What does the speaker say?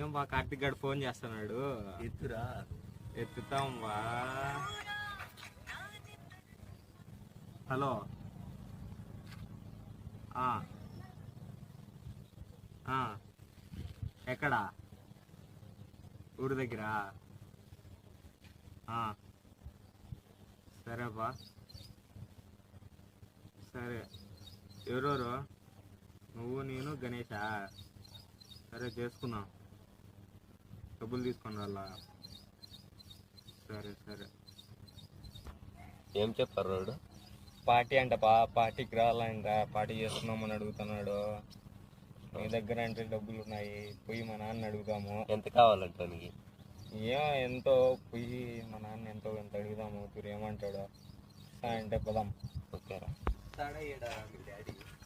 ఏం బా కార్తిక్ గారు ఫోన్ చేస్తున్నాడు. ఎత్తురా. ఎత్తుతాం బా. హలో. ఎక్కడా? ఊరి దగ్గర. సరే బా. సరే, ఎవరెవరు? నువ్వు, నేను, గణేషా? సరే చేసుకుందాం, డబ్బులు తీసుకొని వాళ్ళ. సరే సరే. ఏం చెప్పారు రోడ్డు? పార్టీ అంట బా, పార్టీకి రావాలంట, పార్టీ చేస్తున్నామని అడుగుతున్నాడు. నీ దగ్గర అంటే డబ్బులు ఉన్నాయి, పోయి మా నాన్న అడుగుదాము. ఎంత కావాలంట నీకు? ఎంతో పోయి మా నాన్న ఎంతో ఎంత అడుగుదాము, మీరు ఏమంటాడో అంటే పదాం. ఓకేరా. డాడీ